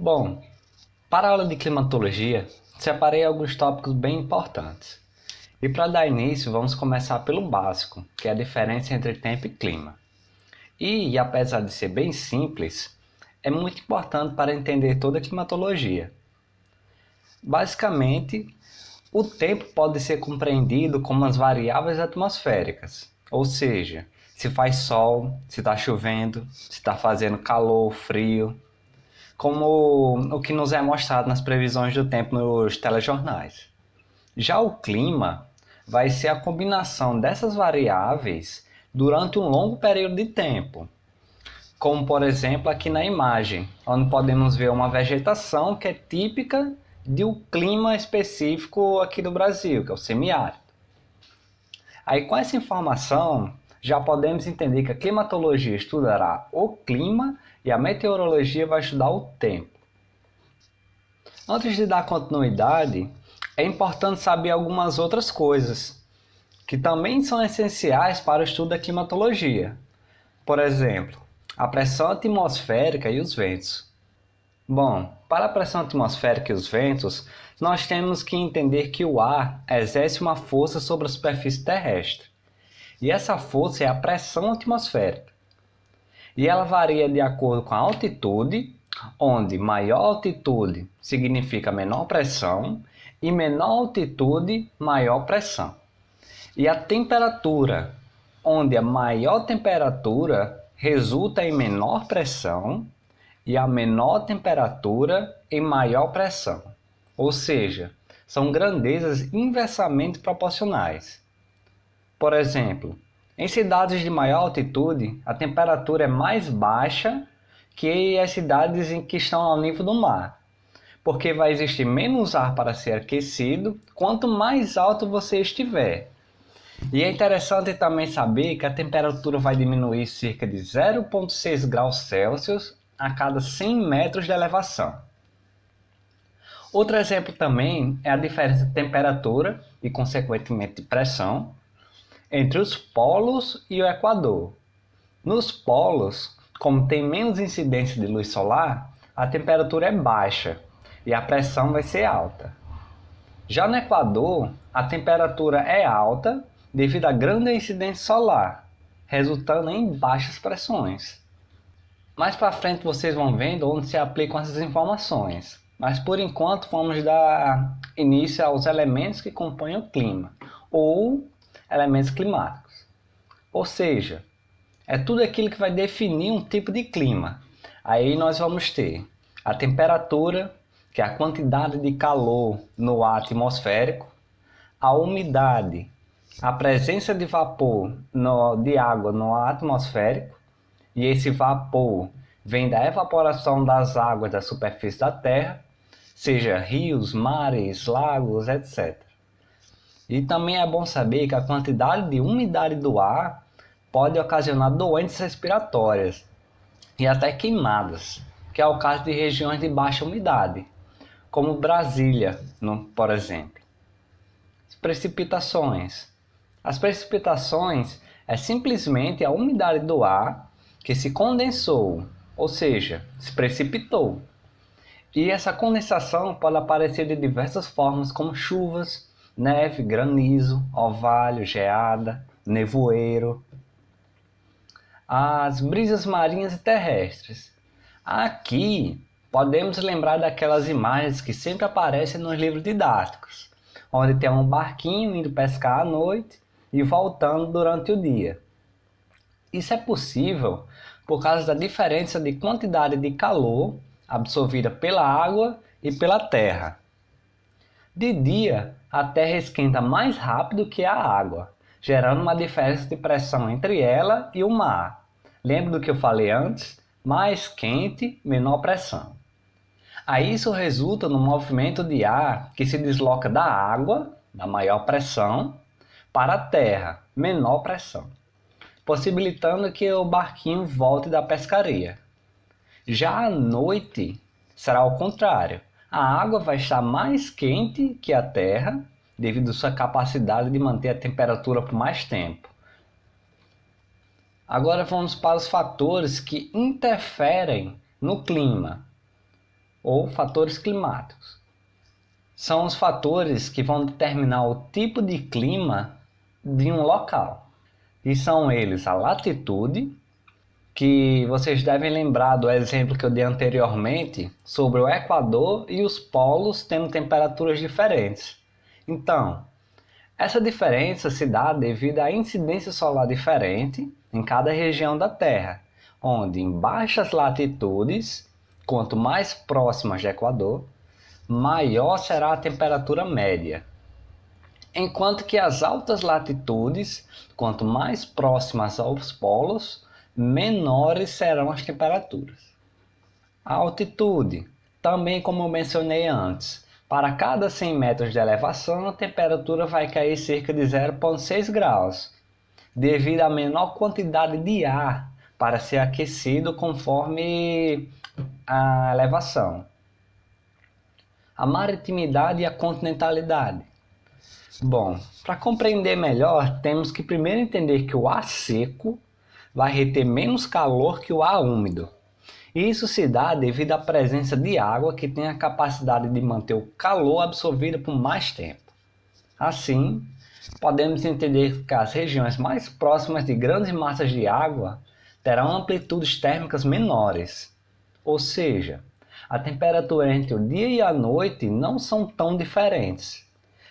Bom, para a aula de climatologia, separei alguns tópicos bem importantes. E para dar início, vamos começar pelo básico, que é a diferença entre tempo e clima. E apesar de ser bem simples, é muito importante para entender toda a climatologia. Basicamente, o tempo pode ser compreendido como as variáveis atmosféricas, ou seja, se faz sol, se está chovendo, se está fazendo calor, frio, como o que nos é mostrado nas previsões do tempo nos telejornais. Já o clima vai ser a combinação dessas variáveis durante um longo período de tempo, como por exemplo aqui na imagem, onde podemos ver uma vegetação que é típica de um clima específico aqui do Brasil, que é o semiárido. Aí com essa informação, já podemos entender que a climatologia estudará o clima e a meteorologia vai estudar o tempo. Antes de dar continuidade, é importante saber algumas outras coisas, que também são essenciais para o estudo da climatologia. Por exemplo, a pressão atmosférica e os ventos. Bom, para a pressão atmosférica e os ventos, nós temos que entender que o ar exerce uma força sobre a superfície terrestre. E essa força é a pressão atmosférica. E ela varia de acordo com a altitude, onde maior altitude significa menor pressão e menor altitude, maior pressão. E a temperatura, onde a maior temperatura resulta em menor pressão e a menor temperatura em maior pressão. Ou seja, são grandezas inversamente proporcionais. Por exemplo, em cidades de maior altitude, a temperatura é mais baixa que as cidades em que estão ao nível do mar, porque vai existir menos ar para ser aquecido quanto mais alto você estiver. E é interessante também saber que a temperatura vai diminuir cerca de 0,6 graus Celsius a cada 100 metros de elevação. Outro exemplo também é a diferença de temperatura e, consequentemente, de pressão entre os polos e o Equador. Nos polos, como tem menos incidência de luz solar, a temperatura é baixa e a pressão vai ser alta. Já no Equador, a temperatura é alta devido à grande incidência solar, resultando em baixas pressões. Mais para frente vocês vão vendo onde se aplicam essas informações, mas por enquanto vamos dar início aos elementos que compõem o clima, ou elementos climáticos. Ou seja, é tudo aquilo que vai definir um tipo de clima. Aí nós vamos ter a temperatura, que é a quantidade de calor no ar atmosférico, a umidade, a presença de vapor de água no ar atmosférico, e esse vapor vem da evaporação das águas da superfície da Terra, seja rios, mares, lagos, etc. E também é bom saber que a quantidade de umidade do ar pode ocasionar doenças respiratórias e até queimadas, que é o caso de regiões de baixa umidade, como Brasília, por exemplo. Precipitações. As precipitações é simplesmente a umidade do ar que se condensou, ou seja, se precipitou. E essa condensação pode aparecer de diversas formas, como chuvas, neve, granizo, orvalho, geada, nevoeiro. As brisas marinhas e terrestres. Aqui podemos lembrar daquelas imagens que sempre aparecem nos livros didáticos, onde tem um barquinho indo pescar à noite e voltando durante o dia. Isso é possível por causa da diferença de quantidade de calor absorvida pela água e pela terra. De dia, a terra esquenta mais rápido que a água, gerando uma diferença de pressão entre ela e o mar. Lembra do que eu falei antes? Mais quente, menor pressão. Aí isso resulta no movimento de ar que se desloca da água, da maior pressão, para a terra, menor pressão, possibilitando que o barquinho volte da pescaria. Já à noite será o contrário. A água vai estar mais quente que a terra, devido à sua capacidade de manter a temperatura por mais tempo. Agora vamos para os fatores que interferem no clima. ou fatores climáticos. São os fatores que vão determinar o tipo de clima de um local. E são eles a latitude, que vocês devem lembrar do exemplo que eu dei anteriormente sobre o Equador e os polos tendo temperaturas diferentes. Então, essa diferença se dá devido à incidência solar diferente em cada região da Terra, onde em baixas latitudes, quanto mais próximas do Equador, maior será a temperatura média. Enquanto que as altas latitudes, quanto mais próximas aos polos, menores serão as temperaturas. A altitude, também como eu mencionei antes, para cada 100 metros de elevação, a temperatura vai cair cerca de 0,6 graus, devido à menor quantidade de ar para ser aquecido conforme a elevação. A maritimidade e a continentalidade. Bom, para compreender melhor, temos que primeiro entender que o ar seco vai reter menos calor que o ar úmido. E isso se dá devido à presença de água que tem a capacidade de manter o calor absorvido por mais tempo. Assim, podemos entender que as regiões mais próximas de grandes massas de água terão amplitudes térmicas menores. Ou seja, a temperatura entre o dia e a noite não são tão diferentes,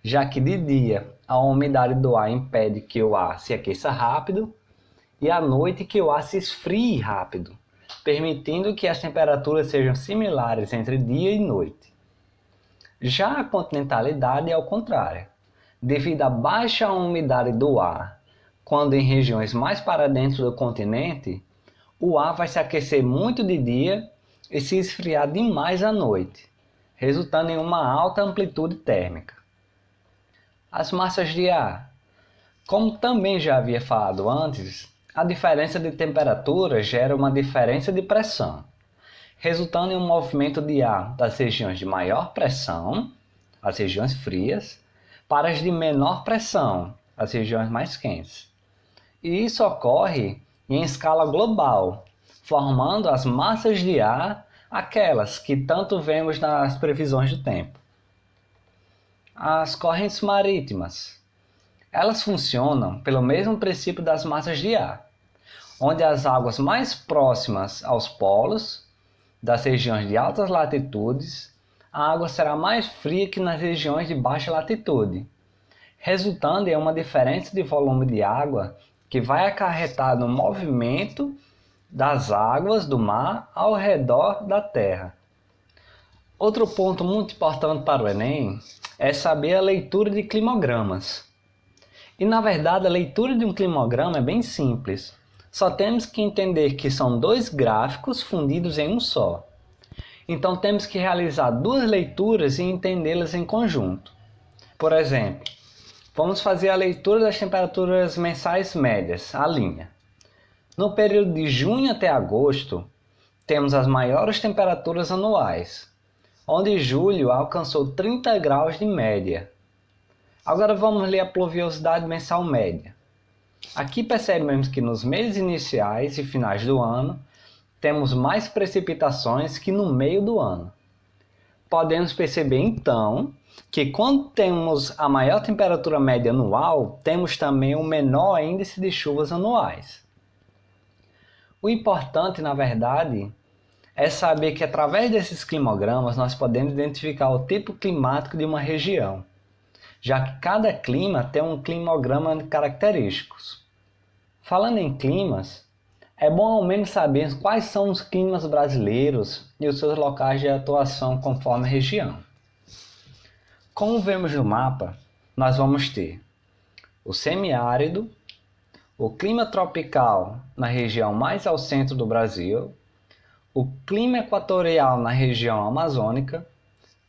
já que de dia a umidade do ar impede que o ar se aqueça rápido e à noite que o ar se esfrie rápido, permitindo que as temperaturas sejam similares entre dia e noite. Já a continentalidade é ao contrário. Devido à baixa umidade do ar, quando em regiões mais para dentro do continente, o ar vai se aquecer muito de dia e se esfriar demais à noite, resultando em uma alta amplitude térmica. As massas de ar. Como também já havia falado antes, a diferença de temperatura gera uma diferença de pressão, resultando em um movimento de ar das regiões de maior pressão, as regiões frias, para as de menor pressão, as regiões mais quentes. E isso ocorre em escala global, formando as massas de ar, aquelas que tanto vemos nas previsões do tempo. As correntes marítimas. Elas funcionam pelo mesmo princípio das massas de ar, onde as águas mais próximas aos polos, das regiões de altas latitudes, a água será mais fria que nas regiões de baixa latitude, resultando em uma diferença de volume de água que vai acarretar no movimento das águas do mar ao redor da Terra. Outro ponto muito importante para o Enem é saber a leitura de climogramas. E na verdade a leitura de um climograma é bem simples. Só temos que entender que são dois gráficos fundidos em um só. Então temos que realizar duas leituras e entendê-las em conjunto. Por exemplo, vamos fazer a leitura das temperaturas mensais médias, a linha. No período de junho até agosto, temos as maiores temperaturas anuais, onde julho alcançou 30 graus de média. Agora vamos ler a pluviosidade mensal média. Aqui percebemos que nos meses iniciais e finais do ano, temos mais precipitações que no meio do ano. Podemos perceber então que quando temos a maior temperatura média anual, temos também o menor índice de chuvas anuais. O importante, na verdade, é saber que através desses climogramas nós podemos identificar o tipo climático de uma região, já que cada clima tem um climograma característico. Falando em climas, é bom ao menos saber quais são os climas brasileiros e os seus locais de atuação conforme a região. Como vemos no mapa, nós vamos ter o semiárido, o clima tropical na região mais ao centro do Brasil, o clima equatorial na região amazônica,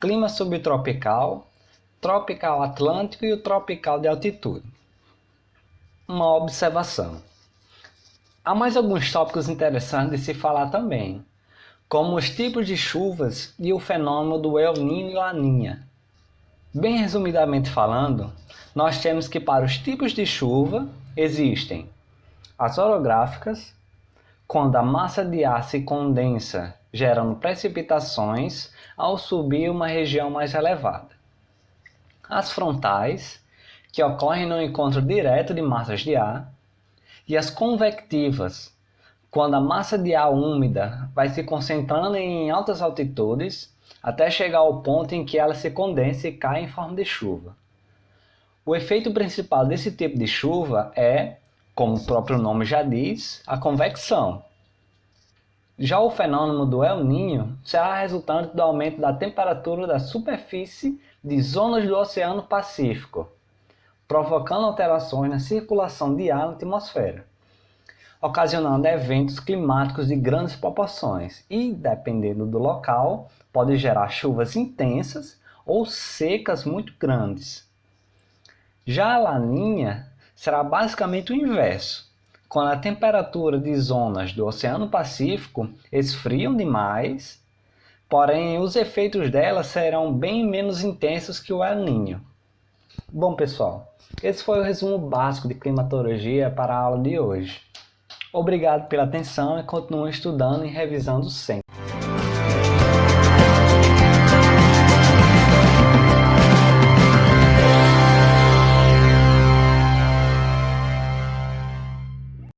clima subtropical, tropical atlântico e o tropical de altitude. Uma observação. Há mais alguns tópicos interessantes de se falar também, como os tipos de chuvas e o fenômeno do El Niño e Laninha. Bem resumidamente falando, nós temos que para os tipos de chuva existem as orográficas, quando a massa de ar se condensa gerando precipitações ao subir uma região mais elevada. As frontais, que ocorrem no encontro direto de massas de ar, e as convectivas, quando a massa de ar úmida vai se concentrando em altas altitudes até chegar ao ponto em que ela se condensa e cai em forma de chuva. O efeito principal desse tipo de chuva é, como o próprio nome já diz, a convecção. Já o fenômeno do El Niño será resultante do aumento da temperatura da superfície de zonas do Oceano Pacífico, provocando alterações na circulação de ar na atmosfera, ocasionando eventos climáticos de grandes proporções e, dependendo do local, pode gerar chuvas intensas ou secas muito grandes. Já a Laninha será basicamente o inverso, quando a temperatura de zonas do Oceano Pacífico esfriam demais, porém os efeitos dela serão bem menos intensos que o El Niño. Bom, pessoal, esse foi o resumo básico de climatologia para a aula de hoje. Obrigado pela atenção e continue estudando e revisando sempre.